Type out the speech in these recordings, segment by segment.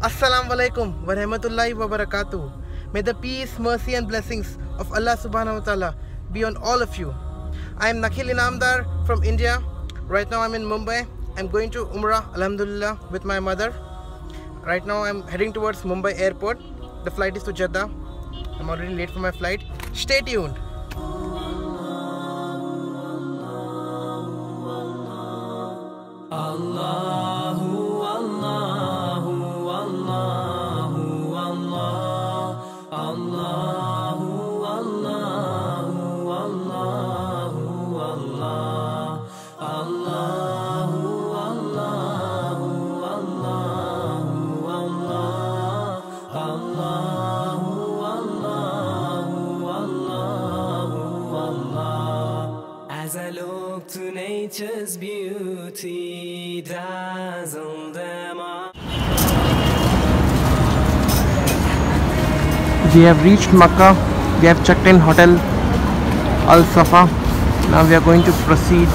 Assalamu alaikum wa rahmatullahi wa barakatuh. May the peace, mercy and blessings of Allah subhanahu wa ta'ala be on all of you. I am Nakhil Inamdar from India. Right now I'm in Mumbai. I'm going to Umrah, alhamdulillah, with my mother. Right now I'm heading towards Mumbai airport. The flight is to Jeddah. I'm already late for my flight. Stay tuned. As I look to nature's beauty, dazzle them all. We have reached Makkah. We have checked in Hotel Al Safa. Now we are going to proceed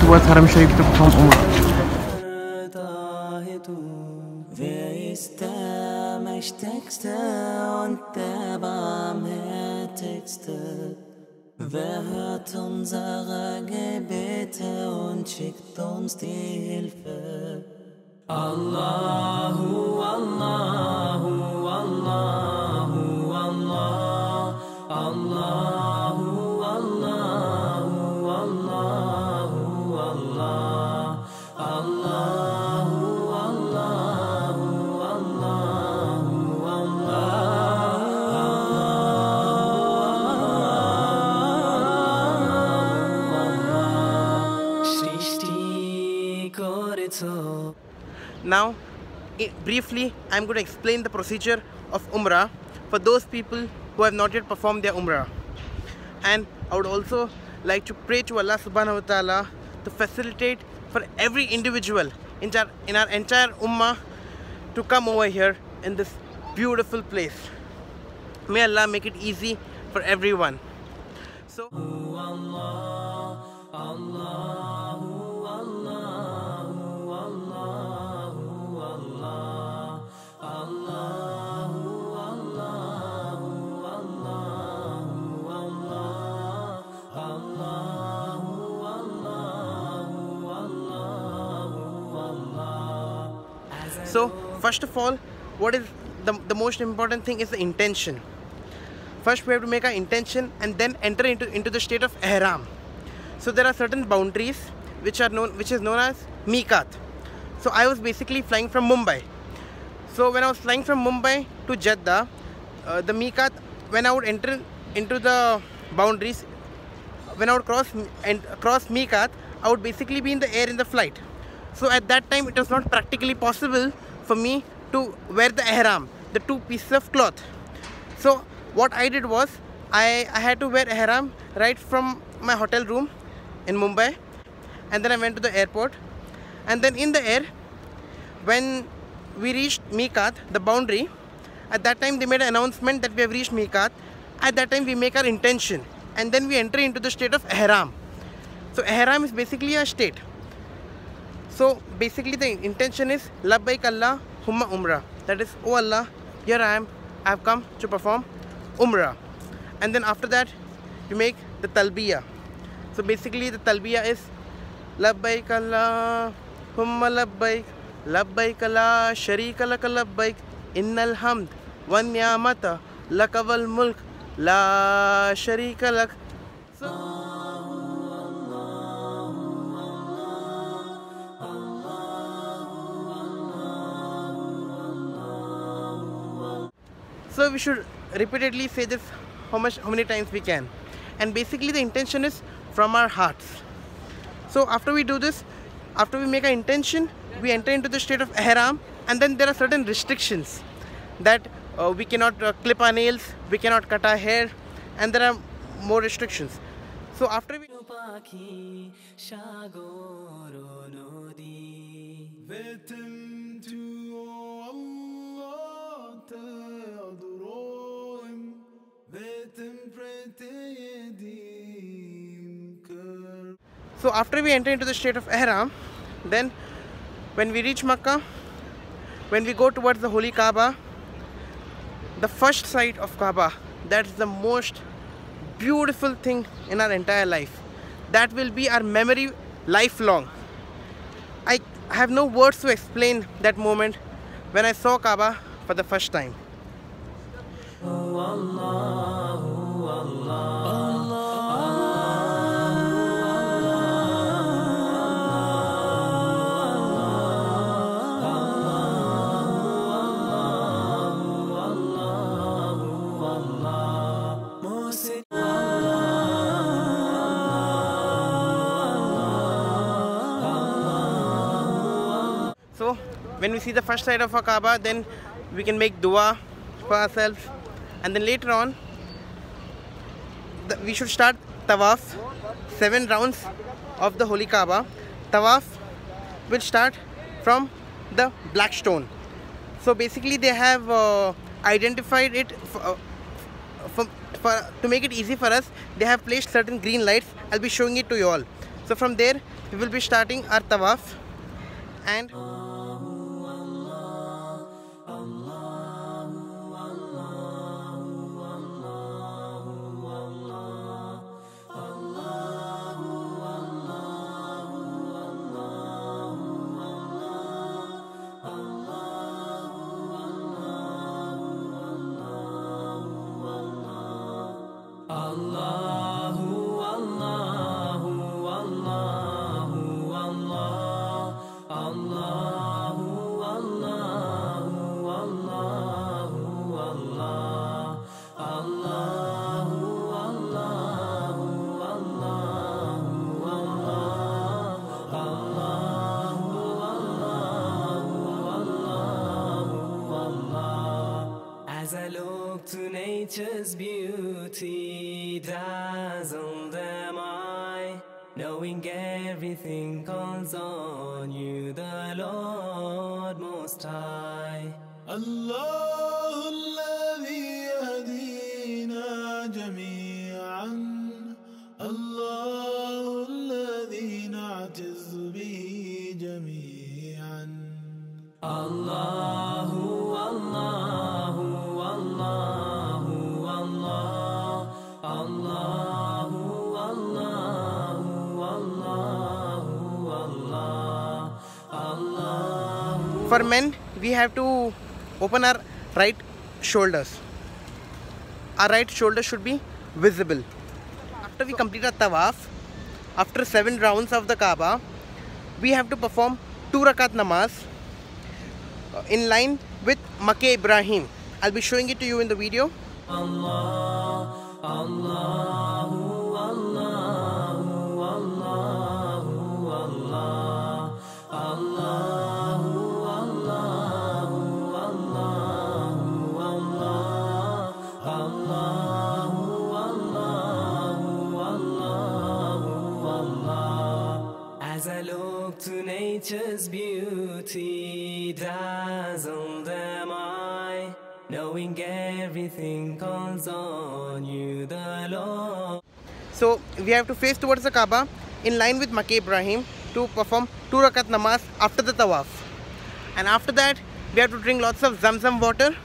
towards Haram Sharif to perform Umrah. Wer ist der Mächtigste und der Barmherzigste? Wer hört unsere Gebete und schickt uns die Hilfe? Allahu, Allahu, Allahu, Allah, Allahu, Allahu, Allahu, Allah, Allahu, Allahu, Allahu, Allah. Srishti koritho. Now, briefly, I'm going to explain the procedure of Umrah for those people who have not yet performed their Umrah. And I would also like to pray to Allah subhanahu wa ta'ala to facilitate for every individual in our entire Ummah to come over here in this beautiful place. May Allah make it easy for everyone. So, So first of all, what is the most important thing is the intention. First we have to make our intention and then enter into the state of ihram. So there are certain boundaries which is known as miqat. So I was basically flying from Mumbai. So when I was flying from Mumbai to Jeddah, the miqat, when I would enter into the boundaries, when I would cross miqat, I would basically be in the air in the flight. So at that time it was not practically possible for me to wear the ihram, the two pieces of cloth. So what I did was I had to wear ihram right from my hotel room in Mumbai, and then I went to the airport, and then in the air when we reached miqat, the boundary, at that time they made an announcement that we have reached miqat. At that time we make our intention and then we enter into the state of ihram. So ihram is basically a state. So basically the intention is Labbaik Allahumma Umrah. That is, oh Allah, here I have come to perform Umrah. And then after that you make the Talbiyah. So basically the Talbiyah is Labbaik Allahumma Labbaik, Labbaik la sharika laka labbaik, innal hamd wan ni'mata laka wal mulk la sharika lak. So we should repeatedly say this how many times we can. And basically the intention is from our hearts. So after we do this, after we make an intention, we enter into the state of ihram, and then there are certain restrictions that we cannot clip our nails, we cannot cut our hair, and there are more restrictions. So after we enter into the state of ihram, then when we reach Makkah, when we go towards the Holy Kaaba, the first sight of Kaaba, that's the most beautiful thing in our entire life. That will be our memory lifelong. I have no words to explain that moment when I saw Kaaba for the first time. So when we see the first side of our Kaaba, then we can make dua for ourselves, and then later on we should start tawaf, 7 rounds of the Holy Kaaba. Tawaf will start from the black stone. So basically they have identified it to make it easy for us. They have placed certain green lights. I'll be showing it to you all. So from there we will be starting our tawaf, and as I look to nature's beauty, dazzled am I, knowing everything calls on you, the Lord Most High. الله الذي يهدينا جميعا، الله الذي نعتز به جميعا. الله الله الله الله الله الله الله. for men we have to open our right shoulders. Our right shoulder should be visible. After we complete our tawaf, after 7 rounds of the Kaaba, we have to perform 2 rakat namaz in line with Maqam Ibrahim. I'll be showing it to you in the video. Allah, Allah, Allah, Allah, Allah, Allah, as I look to nature's beauty, dazzled am I, knowing everything calls on you, the Lord. So we have to face towards the Kaaba in line with Maqam Ibrahim to perform 2 rakat namaz after the tawaf. And after that we have to drink lots of Zamzam water,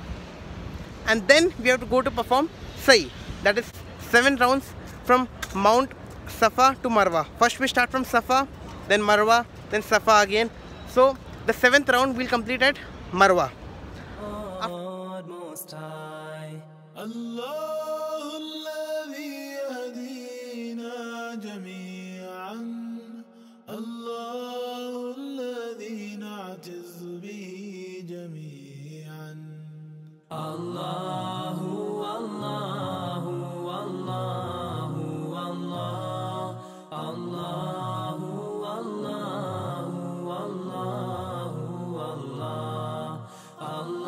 and then we have to go to perform Sa'i. That is 7 rounds from Mount Safa to Marwa. First we start from Safa, then Marwa, then Safa again. So the 7th round we'll complete at Marwa. Lord Most High. الله الذي يهدينا جميعا، الله الذي نعتز به جميعا. الله الله الله الله الله الله الله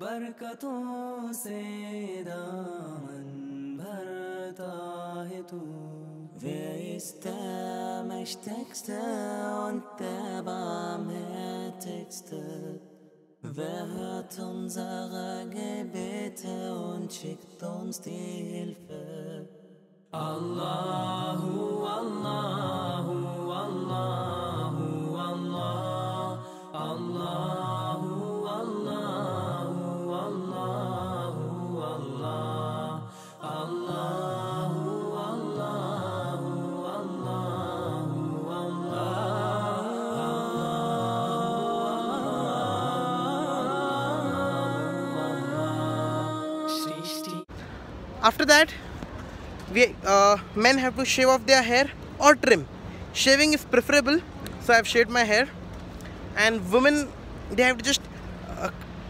बरकतों से दामन भरता है तू। Wer ist der Mächtigste und der Barmherzigste? Wer hört unsere Gebete und schickt uns die Hilfe? Allahu, Allahu, Allahu, Allah, Allahu, Allahu, Allahu, Allah, Allahu, Allahu, Allahu, After that, men have to shave off their hair or trim. Shaving is preferable, so I have shaved my hair. And women, they have to just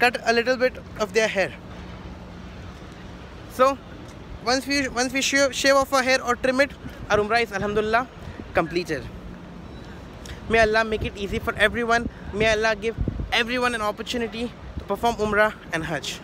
cut a little bit of their hair. So once we shave off our hair or trim it, our umrah is alhamdulillah completed. May Allah make it easy for everyone. May Allah give everyone an opportunity to perform umrah and hajj.